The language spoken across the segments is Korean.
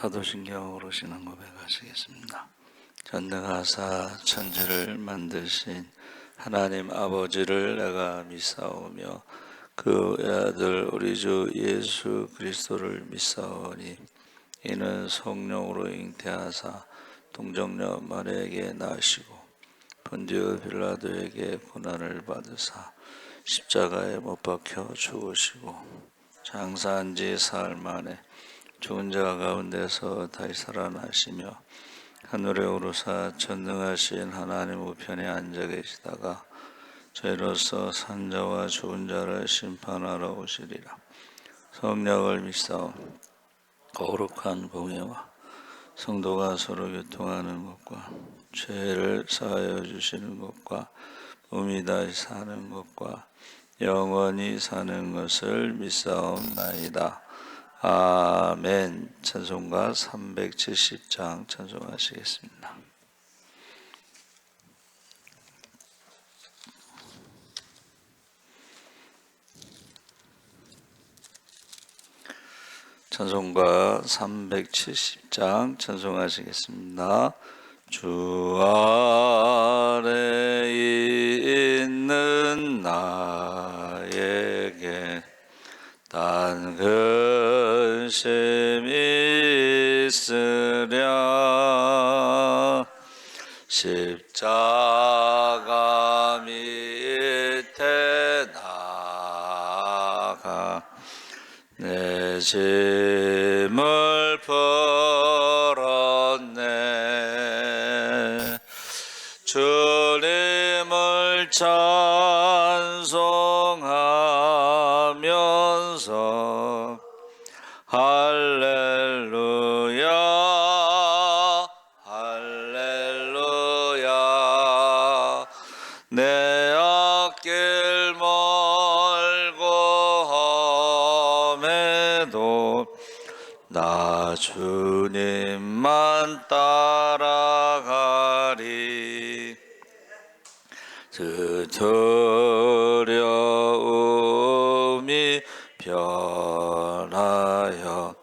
사도신경 오르시는 고백하시겠습니다. 전능하사 천지를 만드신 하나님 아버지를 내가 믿사오며 그 아들 우리 주 예수 그리스도를 믿사오니 이는 성령으로 잉태하사 동정녀 마리아에게 나시고 본디오 빌라도에게 고난을 받으사 십자가에 못 박혀 죽으시고 장사한 지 사흘 만에 죽은 자 가운데서 다시 살아나시며 하늘에 오르사 전능하신 하나님 우편에 앉아 계시다가 저희로서 산자와 죽은 자를 심판하러 오시리라. 성령을 믿사오. 거룩한 공예와 성도가 서로 교통하는 것과 죄를 사하여 주시는 것과 몸이 다시 사는 것과 영원히 사는 것을 믿사옵나이다. 아멘. 찬송가 370장 찬송하시겠습니다. 찬송가 370장 찬송하시겠습니다. 주 아래 있는 나에게 단 근심이 있으랴. 십자가 밑에 나가 내 짐을 풀었네. 주님을 찬송하면서 할렐루야 할렐루야. 내 앞길 멀고 험해도 나 주님만 따라가리. 그 두려움이 변하여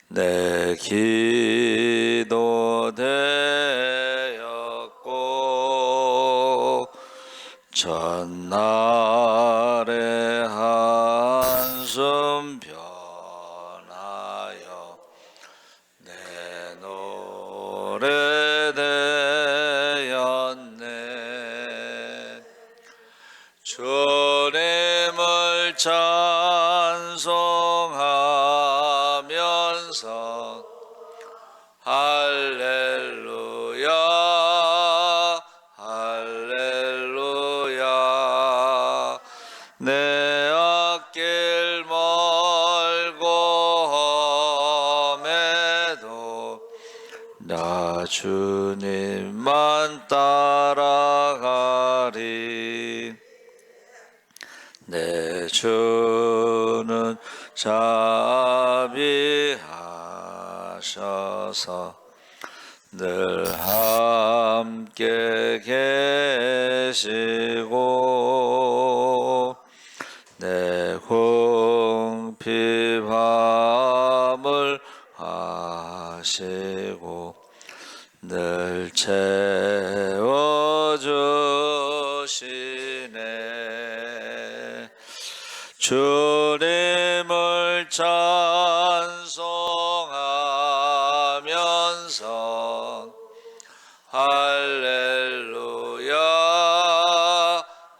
내 기도 되었고 전날의 한숨 변하여 내 노래 되었네. 주님을 찬송하면서 할렐루야 할렐루야. 내 앞길 멀고 험해도 나 주님만 따라가리. 내 주는 자비하셔서 늘 함께 계시고 내 궁핍함을 아시고 늘 채워주시네. 주님을 찬송하면서 할렐루야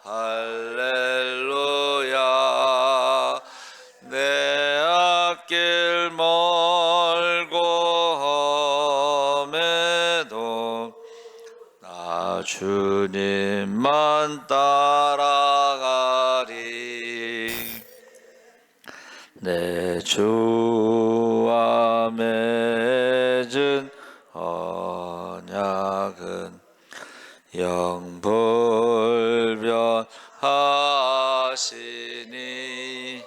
할렐루야. 내 앞길 멀고 험해도 나 주님만 따라가리. 내 주와 맺은 언약은 영불변하시니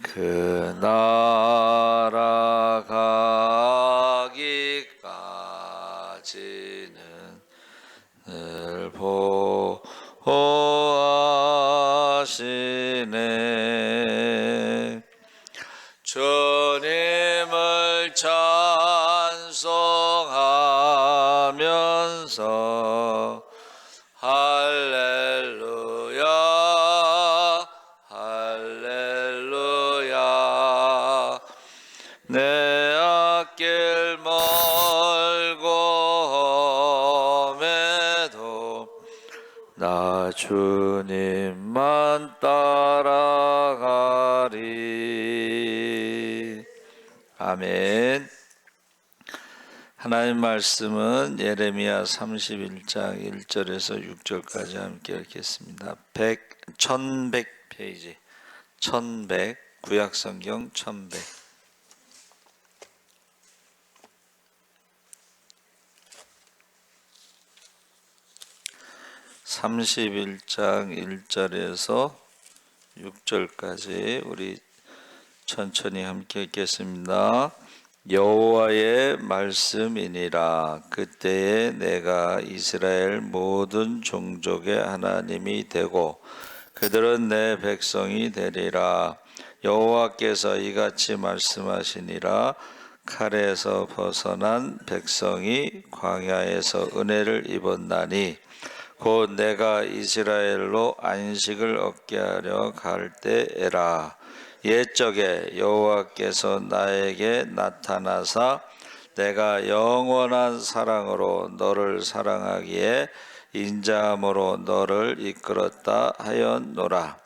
그 나라 가기까지는 늘 보호하시네. 주님을 주님만 따라가리. 아멘. 하나님 말씀은 예레미야 31장 1절에서 6절까지 함께 읽겠습니다. 1100페이지 1100 구약성경 1100 31장 1절에서 6절까지 우리 천천히 함께 읽겠습니다. 여호와의 말씀이니라. 그때에 내가 이스라엘 모든 종족의 하나님이 되고 그들은 내 백성이 되리라. 여호와께서 이같이 말씀하시니라. 칼에서 벗어난 백성이 광야에서 은혜를 입었나니 곧 내가 이스라엘로 안식을 얻게 하려 갈 때에라. 옛적에 여호와께서 나에게 나타나사 내가 영원한 사랑으로 너를 사랑하기에 인자함으로 너를 이끌었다 하였노라.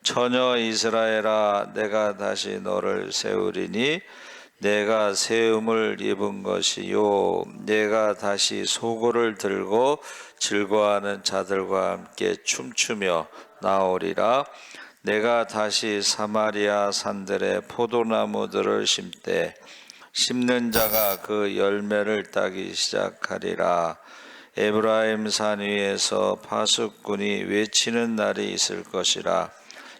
처녀 이스라엘아, 내가 다시 너를 세우리니 내가 세움을 입은 것이요 내가 다시 소고를 들고 즐거워하는 자들과 함께 춤추며 나오리라. 내가 다시 사마리아 산들의 포도나무들을 심되 심는 자가 그 열매를 따기 시작하리라. 에브라임 산 위에서 파수꾼이 외치는 날이 있을 것이라.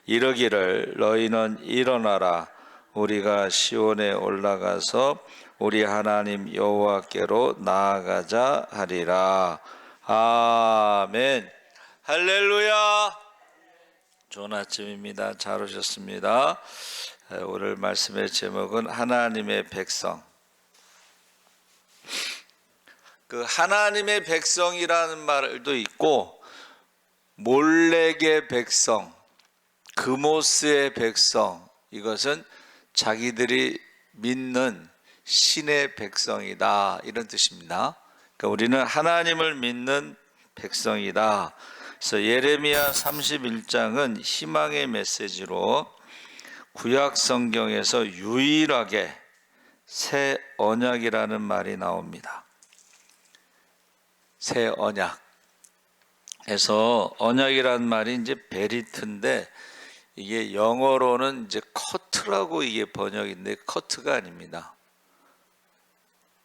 이르기를 너희는 일어나라. 우리가 시온에 올라가서 우리 하나님 여호와께로 나아가자 하리라. 아멘. 할렐루야. 좋은 아침입니다. 잘 오셨습니다. 오늘 말씀의 제목은 하나님의 백성. 그 하나님의 백성이라는 말도 있고 몰렉의 백성, 그모스의 백성, 이것은 자기들이 믿는 신의 백성이다, 이런 뜻입니다. 그러니까 우리는 하나님을 믿는 백성이다. 그래서 예레미야 31장은 희망의 메시지로 구약 성경에서 유일하게 새 언약이라는 말이 나옵니다. 새 언약. 그래서 언약이라는 말이 이제 베리트인데 이게 영어로는 이제 커트라고 이게 번역인데 커트가 아닙니다.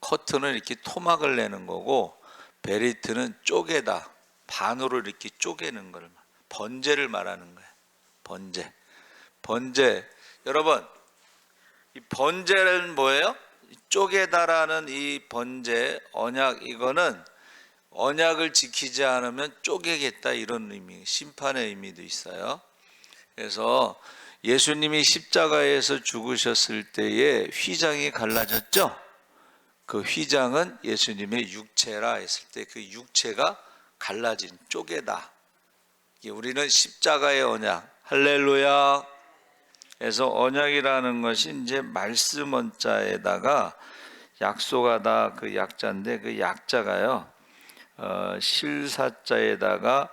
커트는 이렇게 토막을 내는 거고 베리트는 쪼개다. 반으로 이렇게 쪼개는 걸 번제를 말하는 거예요. 번제. 여러분, 이 번제는 뭐예요? 쪼개다라는 이 번제, 언약, 이거는 언약을 지키지 않으면 쪼개겠다, 이런 의미, 심판의 의미도 있어요. 그래서 예수님이 십자가에서 죽으셨을 때에 휘장이 갈라졌죠? 그 휘장은 예수님의 육체라 했을 때 그 육체가 갈라진, 쪼개다. 우리는 십자가의 언약, 할렐루야. 그래서 언약이라는 것이 이제 말씀 원자에다가 약속하다, 그 약자인데 그 약자가요, 실사자에다가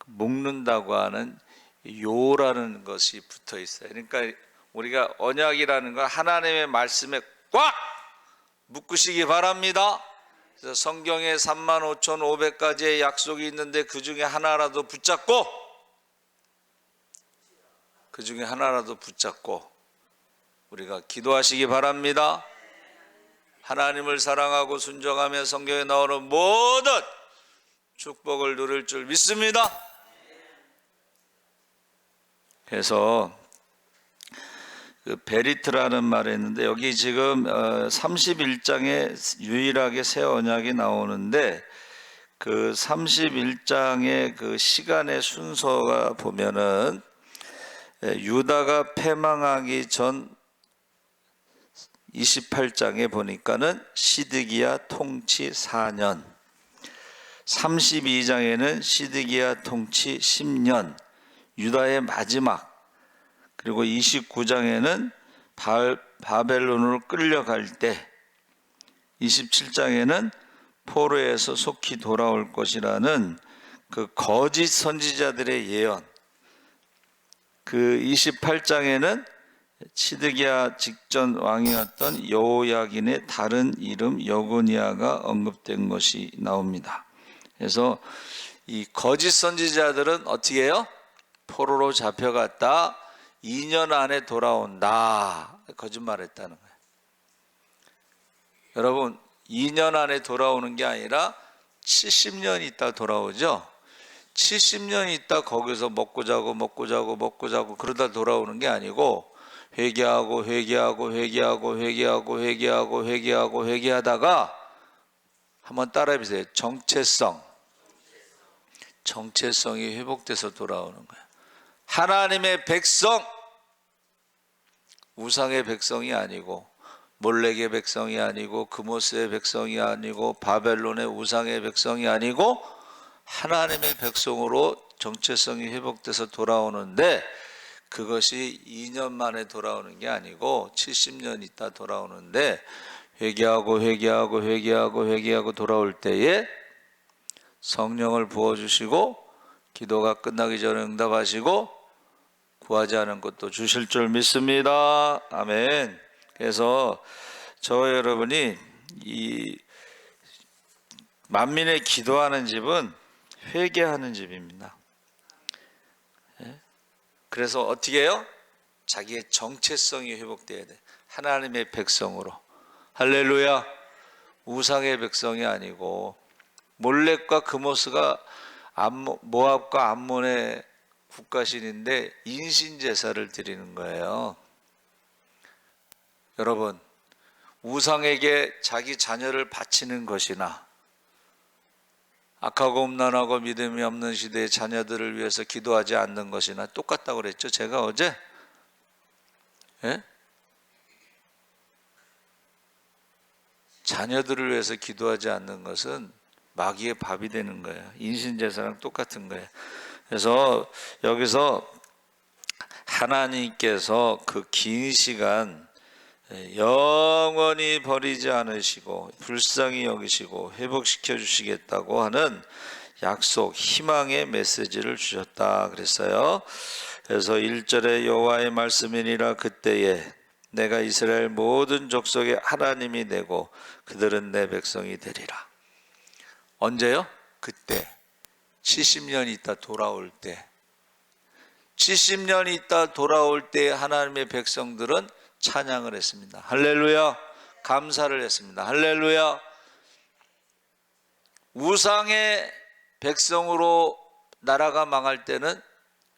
묶는다고 하는 요라는 것이 붙어 있어요. 그러니까 우리가 언약이라는 건 하나님의 말씀에 꽉 묶으시기 바랍니다. 그래서 성경에 35,500가지의 약속이 있는데 그 중에 하나라도 붙잡고 우리가 기도하시기 바랍니다. 하나님을 사랑하고 순종하며 성경에 나오는 모든 축복을 누릴 줄 믿습니다. 그래서 그 베리트라는 말을 했는데 여기 지금 31장에 유일하게 새 언약이 나오는데 그 31장의 그 시간의 순서가 보면은 유다가 패망하기 전 28장에 보니까는 시드기야 통치 4년, 32장에는 시드기야 통치 10년, 유다의 마지막, 그리고 29장에는 바벨론으로 끌려갈 때, 27장에는 포로에서 속히 돌아올 것이라는 그 거짓 선지자들의 예언, 그 28장에는 시드기야 직전 왕이었던 여호야긴의 다른 이름 여고니아가 언급된 것이 나옵니다. 그래서 이 거짓 선지자들은 어떻게 해요? 포로로 잡혀갔다 2년 안에 돌아온다. 거짓말했다는 거예요. 여러분, 2년 안에 돌아오는 게 아니라 70년 있다 돌아오죠. 70년 있다 거기서 먹고 자고 그러다 돌아오는 게 아니고 회개하다가 한번 따라해보세요. 정체성이 회복돼서 돌아오는 거예요. 하나님의 백성, 우상의 백성이 아니고 몰렉의 백성이 아니고 그모스의 백성이 아니고 바벨론의 우상의 백성이 아니고 하나님의 백성으로 정체성이 회복돼서 돌아오는데, 그것이 2년 만에 돌아오는 게 아니고 70년 있다 돌아오는데, 회개하고 돌아올 때에 성령을 부어주시고 기도가 끝나기 전에 응답하시고 구하지 않은 것도 주실 줄 믿습니다. 아멘. 그래서 저와 여러분이 이 만민의 기도하는 집은 회개하는 집입니다. 그래서 어떻게 해요? 자기의 정체성이 회복돼야 돼. 하나님의 백성으로. 할렐루야. 우상의 백성이 아니고 몰렉과 그모스가 모압과 암몬의 국가신인데 인신제사를 드리는 거예요. 여러분, 우상에게 자기 자녀를 바치는 것이나 악하고 음란하고 믿음이 없는 시대의 자녀들을 위해서 기도하지 않는 것이나 똑같다고 그랬죠, 제가 어제? 예? 자녀들을 위해서 기도하지 않는 것은 마귀의 밥이 되는 거예요. 인신제사랑 똑같은 거예요. 그래서 여기서 하나님께서 그 긴 시간 영원히 버리지 않으시고 불쌍히 여기시고 회복시켜 주시겠다고 하는 약속, 희망의 메시지를 주셨다 그랬어요. 그래서 1절에 여호와의 말씀이니라 그때에 내가 이스라엘 모든 족속의 하나님이 되고 그들은 내 백성이 되리라. 언제요? 그때 70년 있다 돌아올 때, 70년 있다 돌아올 때 하나님의 백성들은 찬양을 했습니다. 할렐루야. 감사를 했습니다. 할렐루야. 우상의 백성으로 나라가 망할 때는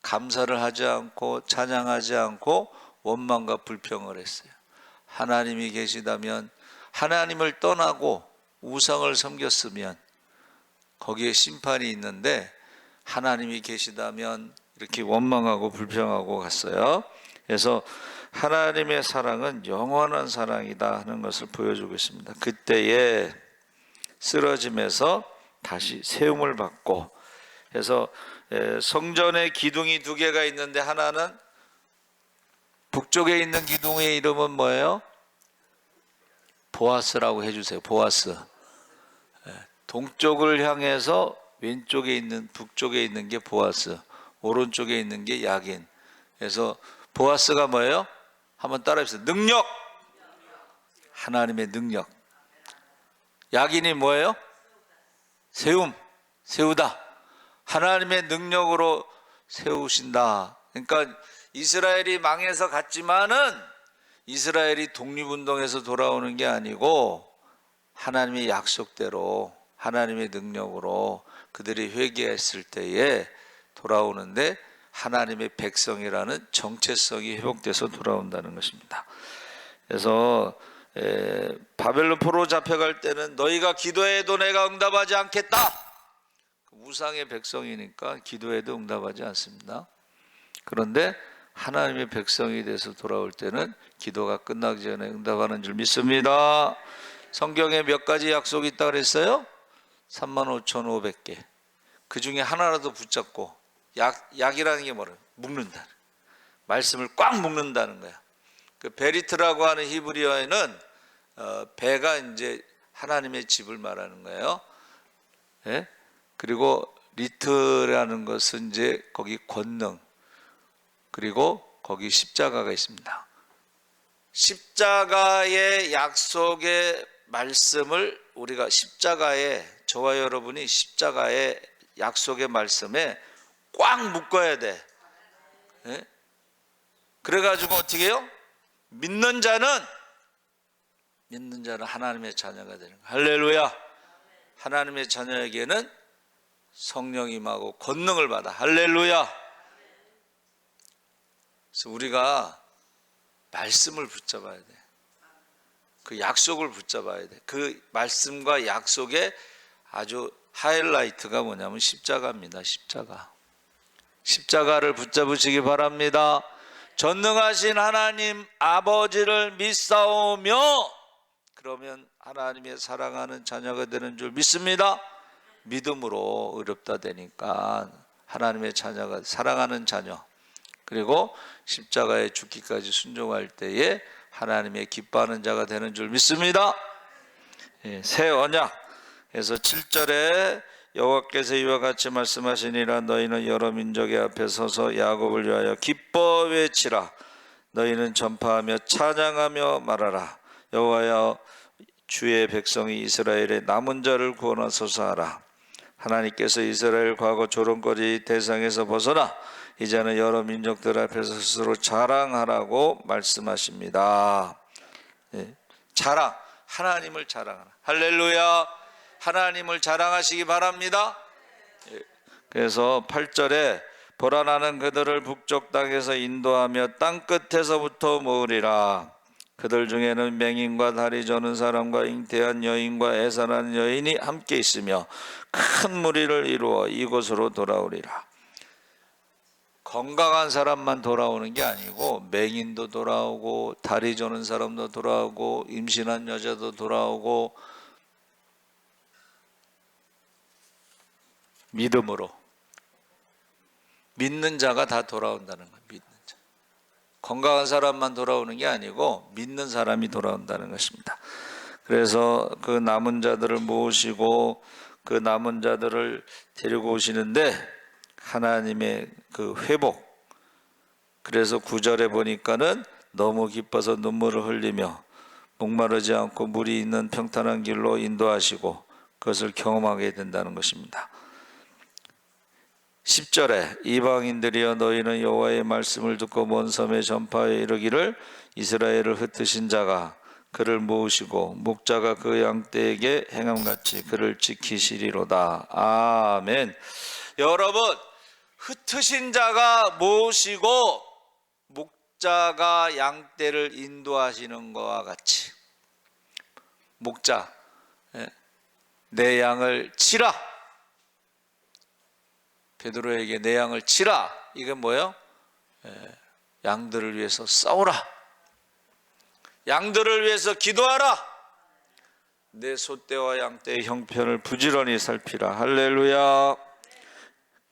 감사를 하지 않고 찬양하지 않고 원망과 불평을 했어요. 하나님이 계시다면, 하나님을 떠나고 우상을 섬겼으면 거기에 심판이 있는데 하나님이 계시다면 이렇게 원망하고 불평하고 갔어요. 그래서 하나님의 사랑은 영원한 사랑이다 하는 것을 보여주고 있습니다. 그때에 쓰러짐에서 다시 세움을 받고, 그래서 성전에 기둥이 2개가 있는데 하나는 북쪽에 있는 기둥의 이름은 뭐예요? 보아스라고 해주세요. 보아스. 동쪽을 향해서 왼쪽에 있는, 북쪽에 있는 게 보아스, 오른쪽에 있는 게 야긴. 그래서 보아스가 뭐예요? 한번 따라해보세요. 능력. 하나님의 능력. 야긴이 뭐예요? 세우다. 하나님의 능력으로 세우신다. 그러니까 이스라엘이 망해서 갔지만은 이스라엘이 독립운동에서 돌아오는 게 아니고 하나님의 약속대로 하나님의 능력으로 그들이 회개했을 때에 돌아오는데 하나님의 백성이라는 정체성이 회복돼서 돌아온다는 것입니다. 그래서 바벨론 포로 잡혀갈 때는 너희가 기도해도 내가 응답하지 않겠다. 우상의 백성이니까 기도해도 응답하지 않습니다. 그런데 하나님의 백성이 돼서 돌아올 때는 기도가 끝나기 전에 응답하는 줄 믿습니다. 성경에 몇 가지 약속이 있다 그랬어요? 35,500개. 그 중에 하나라도 붙잡고, 약이라는 게 뭐래요? 묶는다. 말씀을 꽉 묶는다는 거야. 그 베리트라고 하는 히브리어에는 배가 이제 하나님의 집을 말하는 거예요. 예? 그리고 리트라는 것은 이제 거기 권능, 그리고 거기 십자가가 있습니다. 십자가의 약속의 말씀을 우리가 저와 여러분이 십자가의 약속의 말씀에 꽉 묶어야 돼. 예? 그래가지고 어떻게 해요? 믿는 자는 하나님의 자녀가 되는 거예요. 할렐루야. 하나님의 자녀에게는 성령이 임하고 권능을 받아. 할렐루야. 그래서 우리가 말씀을 붙잡아야 돼. 그 약속을 붙잡아야 돼. 그 말씀과 약속의 아주 하이라이트가 뭐냐면 십자가입니다. 십자가를 붙잡으시기 바랍니다. 전능하신 하나님 아버지를 믿사오며, 그러면 하나님의 사랑하는 자녀가 되는 줄 믿습니다. 믿음으로 의롭다 되니까 하나님의 자녀가, 사랑하는 자녀, 그리고 십자가에 죽기까지 순종할 때에 하나님의 기뻐하는 자가 되는 줄 믿습니다. 새 언약에서 7절에 여호와께서 이와 같이 말씀하시니라. 너희는 여러 민족의 앞에 서서 야곱을 위하여 기뻐 외치라. 너희는 전파하며 찬양하며 말하라. 여호와여, 주의 백성이 이스라엘의 남은 자를 구원하소서 하라. 하나님께서 이스라엘 과거 조롱거리 대상에서 벗어나 이제는 여러 민족들 앞에서 스스로 자랑하라고 말씀하십니다. 자랑, 하나님을 자랑하라. 할렐루야. 하나님을 자랑하시기 바랍니다. 그래서 8절에 보라, 나는 그들을 북쪽 땅에서 인도하며 땅 끝에서부터 모으리라. 그들 중에는 맹인과 다리 저는 사람과 잉태한 여인과 애산한 여인이 함께 있으며 큰 무리를 이루어 이곳으로 돌아오리라. 건강한 사람만 돌아오는 게 아니고 맹인도 돌아오고 다리 저는 사람도 돌아오고 임신한 여자도 돌아오고, 믿음으로 믿는 자가 다 돌아온다는 거예요. 믿는 자. 건강한 사람만 돌아오는 게 아니고 믿는 사람이 돌아온다는 것입니다. 그래서 그 남은 자들을 모으시고 그 남은 자들을 데리고 오시는데 하나님의 그 회복, 그래서 9절에 보니까는 너무 기뻐서 눈물을 흘리며 목마르지 않고 물이 있는 평탄한 길로 인도하시고 그것을 경험하게 된다는 것입니다. 10절에 이방인들이여, 너희는 여호와의 말씀을 듣고 먼 섬에 전파하여 이르기를 이스라엘을 흩으신 자가 그를 모으시고 목자가 그 양떼에게 행함같이 그를 지키시리로다. 아멘. 여러분, 흩으신 자가 모으시고 목자가 양떼를 인도하시는 것과 같이, 목자, 내 양을 치라. 베드로에게 내 양을 치라. 이건 뭐예요? 양들을 위해서 싸우라. 양들을 위해서 기도하라. 내 소떼와 양떼의 형편을 부지런히 살피라. 할렐루야.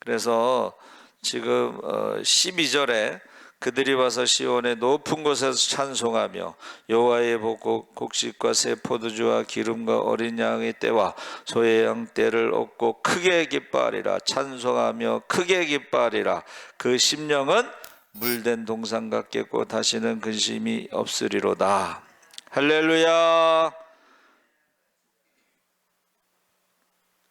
그래서 지금 12절에 그들이 와서 시온의 높은 곳에서 찬송하며 여호와의 복 곡식과 새 포도주와 기름과 어린 양의 떼와 소의 양 떼를 얻고 크게 기뻐하리라. 찬송하며 크게 기뻐하리라. 그 심령은 물된 동산 같겠고 다시는 근심이 없으리로다. 할렐루야.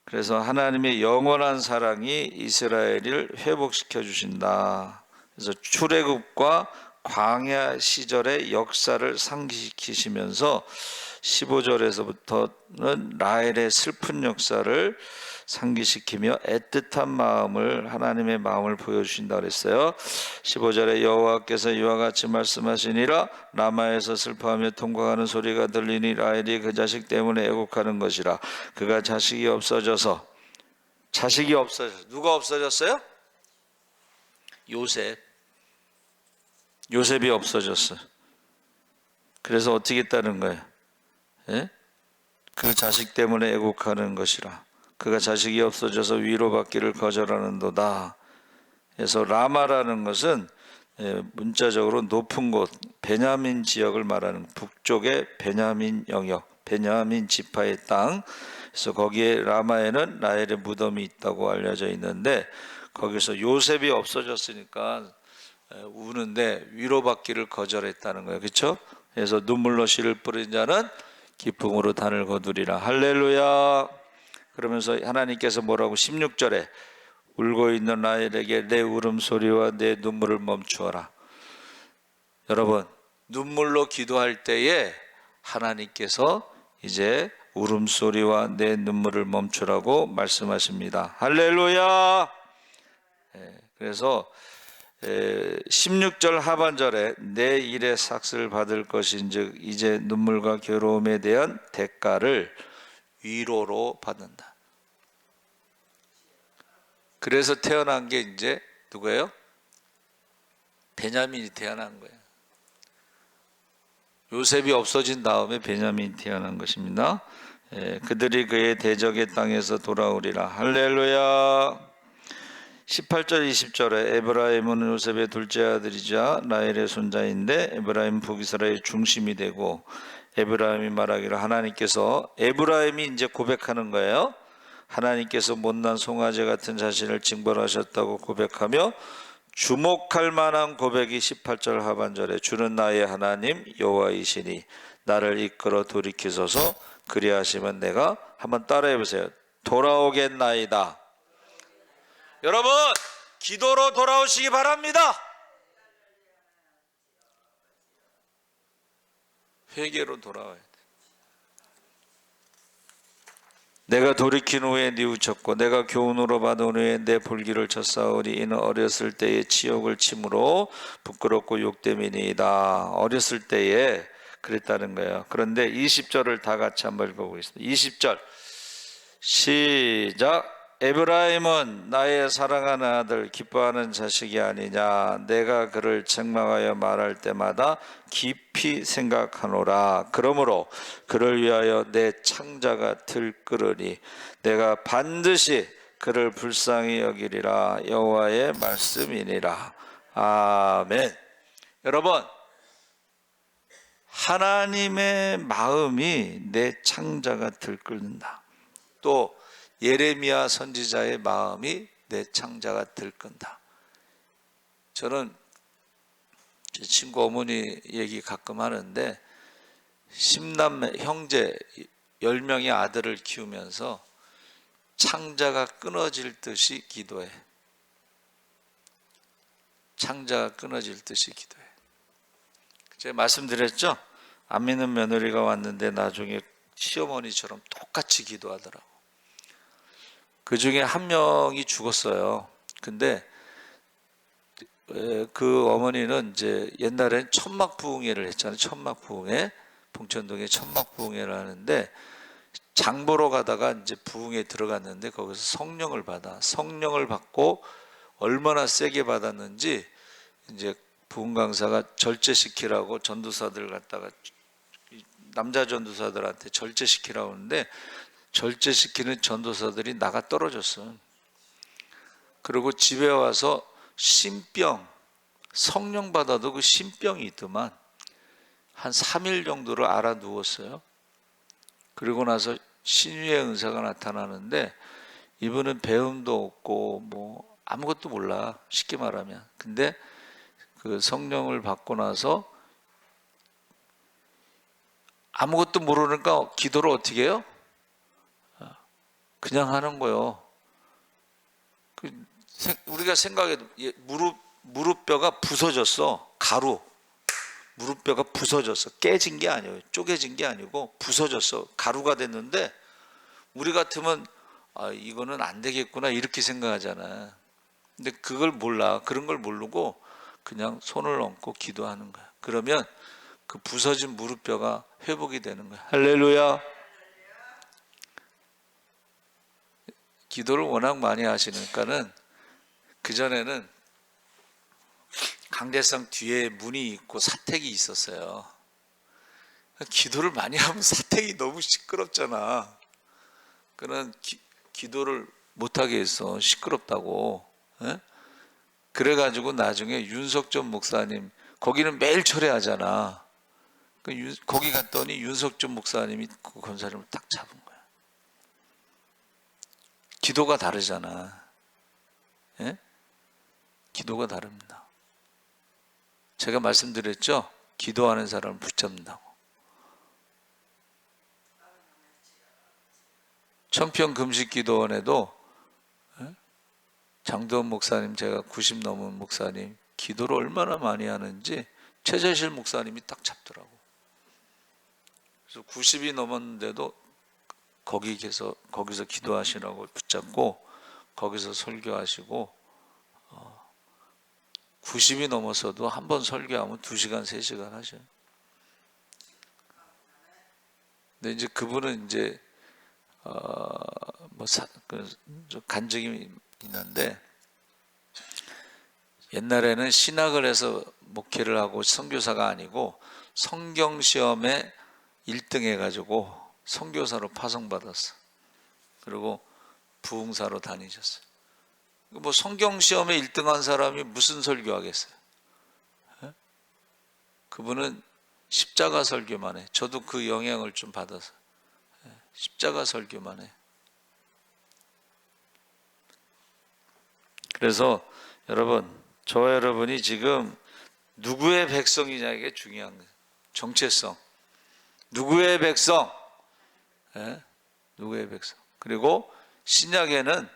그래서 하나님의 영원한 사랑이 이스라엘을 회복시켜 주신다. 그래서 출애굽과 광야 시절의 역사를 상기시키시면서 15절에서부터는 라헬의 슬픈 역사를 상기시키며 애틋한 마음을, 하나님의 마음을 보여주신다 그랬어요. 15절에 여호와께서 이와 같이 말씀하시니라. 라마에서 슬퍼하며 통곡하는 소리가 들리니 라헬이 그 자식 때문에 애곡하는 것이라. 그가 자식이 없어져서 누가 없어졌어요? 요셉이 없어졌어요. 그래서 어떻게 했다는 거예요? 그 자식 때문에 애곡하는 것이라. 그가 자식이 없어져서 위로받기를 거절하는도다. 그래서 라마라는 것은 문자적으로 높은 곳, 베냐민 지역을 말하는 북쪽의 베냐민 영역, 베냐민 지파의 땅. 그래서 거기에 라마에는 라헬의 무덤이 있다고 알려져 있는데, 거기서 요셉이 없어졌으니까 우는데 위로받기를 거절했다는 거예요. 그렇죠? 그래서 눈물로 씨를 뿌린 자는 기쁨으로 단을 거두리라. 할렐루야. 그러면서 하나님께서 뭐라고 16절에 울고 있는 라헬에게 내 울음소리와 내 눈물을 멈추어라. 여러분, 눈물로 기도할 때에 하나님께서 이제 울음소리와 내 눈물을 멈추라고 말씀하십니다. 할렐루야. 그래서 16절 하반절에 내 일의 삭슬을 받을 것인즉 이제 눈물과 괴로움에 대한 대가를 위로로 받는다. 그래서 태어난 게 이제 누구예요? 베냐민이 태어난 거예요. 요셉이 없어진 다음에 베냐민이 태어난 것입니다. 그들이 그의 대적의 땅에서 돌아오리라. 할렐루야. 18절 20절에 에브라임은 요셉의 둘째 아들이자 라헬의 손자인데 에브라임 북이스라엘의 중심이 되고, 에브라임이 말하기를 하나님께서, 에브라임이 이제 고백하는 거예요. 하나님께서 못난 송아지 같은 자신을 징벌하셨다고 고백하며, 주목할 만한 고백이 18절 하반절에 주는 나의 하나님 여호와이시니 나를 이끌어 돌이키소서. 그리하시면 내가, 한번 따라해 보세요. 돌아오겠나이다. 여러분, 기도로 돌아오시기 바랍니다. 회개로 돌아와야 돼. 내가 돌이킨 후에 뉘우쳤고 내가 교훈으로 받은 후에 내 볼기를 쳤사오니 이는 어렸을 때에 치욕을 침으로 부끄럽고 욕됨이니이다. 어렸을 때에 그랬다는 거예요. 그런데 20절을 다 같이 한번 읽어보겠습니다. 20절 시작. 에브라임은 나의 사랑하는 아들 기뻐하는 자식이 아니냐. 내가 그를 책망하여 말할 때마다 깊이 생각하노라. 그러므로 그를 위하여 내 창자가 들끓으니 내가 반드시 그를 불쌍히 여기리라. 여호와의 말씀이니라. 아멘. 여러분, 하나님의 마음이 내 창자가 들끓는다. 또 예레미야 선지자의 마음이 내 창자가 들끈다. 저는 제 친구 어머니 얘기 가끔 하는데, 10남매 형제 10명의 아들을 키우면서 창자가 끊어질 듯이 기도해. 창자가 끊어질 듯이 기도해. 제가 말씀드렸죠? 안 믿는 며느리가 왔는데 나중에 시어머니처럼 똑같이 기도하더라고. 그 중에 한 명이 죽었어요. 근데 그 어머니는 이제 옛날엔 천막부흥회를 했잖아요. 천막부흥회, 봉천동에 천막부흥회를 하는데, 장보러 가다가 이제 부흥회에 들어갔는데 거기서 성령을 받고 얼마나 세게 받았는지 이제 부흥 강사가 절제시키라고 전도사들 갖다가 남자 전도사들한테 절제시키라고 하는데, 절제시키는 전도사들이 나가 떨어졌어. 그리고 집에 와서 신병, 성령 받아도 그 신병이 있더만 한 3일 정도를 알아 누웠어요. 그리고 나서 신유의 은사가 나타나는데, 이분은 배움도 없고 뭐 아무것도 몰라, 쉽게 말하면. 근데 그 성령을 받고 나서 아무것도 모르니까 기도를 어떻게 해요? 그냥 하는 거요. 우리가 생각해도 무릎뼈가 부서졌어. 가루. 무릎뼈가 부서졌어. 깨진 게 아니에요. 쪼개진 게 아니고 부서졌어. 가루가 됐는데, 우리 같으면 이거는 안 되겠구나 이렇게 생각하잖아. 근데 그걸 몰라. 그런 걸 모르고 그냥 손을 얹고 기도하는 거야. 그러면 그 부서진 무릎뼈가 회복이 되는 거야. 할렐루야. 기도를 워낙 많이 하시니까는, 그전에는 강대상 뒤에 문이 있고 사택이 있었어요. 기도를 많이 하면 사택이 너무 시끄럽잖아. 그는 기도를 못하게 했어. 시끄럽다고. 에? 그래가지고 나중에 윤석전 목사님, 거기는 매일 철회하잖아. 거기 갔더니 윤석준 목사님이 그 권사님을 딱 잡은 거야. 기도가 다르잖아. 예? 기도가 다릅니다. 제가 말씀드렸죠? 기도하는 사람을 붙잡는다고. 청평금식기도원에도 장도원 목사님, 제가 90 넘은 목사님 기도를 얼마나 많이 하는지 최재실 목사님이 딱 잡더라고. 그래서 90이 넘었는데도 거기서 기도하시라고 붙잡고 거기서 설교하시고, 90이 넘어서도 한 번 설교하면 2시간, 3시간 하셔요. 근데 이제 그분은 이제 간증이 있는데, 옛날에는 신학을 해서 목회를 하고 선교사가 아니고 성경 시험에 1등 해가지고 선교사로 파송받았어. 그리고 부흥사로 다니셨어요. 뭐 성경 시험에 1등한 사람이 무슨 설교하겠어요? 그분은 십자가 설교만 해. 저도 그 영향을 좀 받아서 십자가 설교만 해. 그래서 여러분, 저와 여러분이 지금 누구의 백성이냐가 중요한 거예요. 정체성. 누구의 백성? 누구의 백성? 그리고 신약에는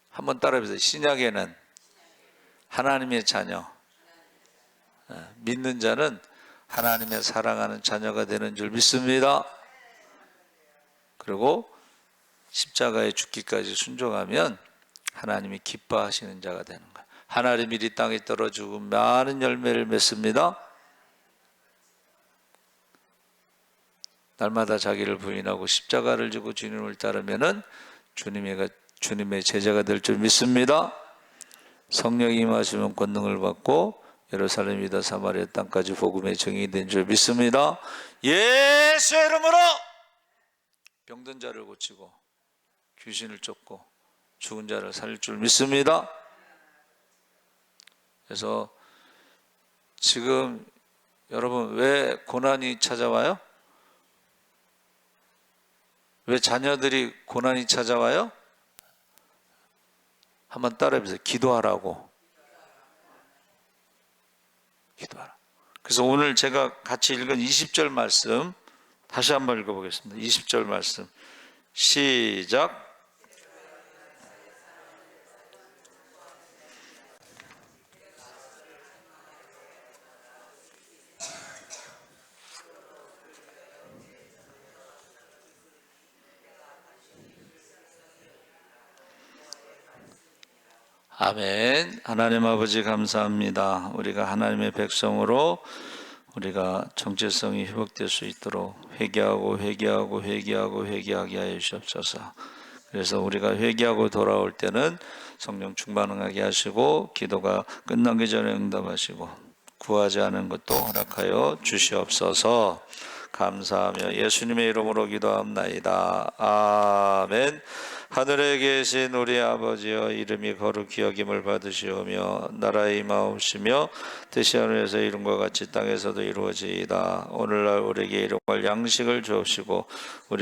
한번 따라해보세요. 신약에는 하나님의 자녀, 믿는 자는 하나님의 사랑하는 자녀가 되는 줄 믿습니다. 그리고 십자가에 죽기까지 순종하면 하나님이 기뻐하시는 자가 되는 거예요. 하나님이 이 땅에 떨어지고 많은 열매를 맺습니다. 날마다 자기를 부인하고 십자가를 지고 주님을 따르면은 주님의 제자가 될 줄 믿습니다. 성령이 임하시면 권능을 받고 예루살렘 유다 사마리아 땅까지 복음의 증인이 된 줄 믿습니다. 예수의 이름으로 병든 자를 고치고 귀신을 쫓고 죽은 자를 살릴 줄 믿습니다. 그래서 지금 여러분, 왜 고난이 찾아와요? 왜 자녀들이 고난이 찾아와요? 한번 따라해보세요. 기도하라고. 기도하라. 그래서 오늘 제가 같이 읽은 20절 말씀 다시 한번 읽어보겠습니다. 20절 말씀 시작. 아멘. 하나님 아버지 감사합니다. 우리가 하나님의 백성으로 우리가 정체성이 회복될 수 있도록 회개하게 하여 주옵소서. 그래서 우리가 회개하고 돌아올 때는 성령 충만하게 하시고 기도가 끝나기 전에 응답하시고 구하지 않은 것도 허락하여 주시옵소서. 감사하며 예수님의 이름으로 기도합나이다. 아멘. 하늘에 계신 우리 아버지여, 이름이 거룩히 여김을 받으시오며 나라의 임하옵시며 뜻이 하늘에서 이룬 것 같이 땅에서도 이루어지이다. 오늘날 우리에게 일용할 양식을 주옵시고 우리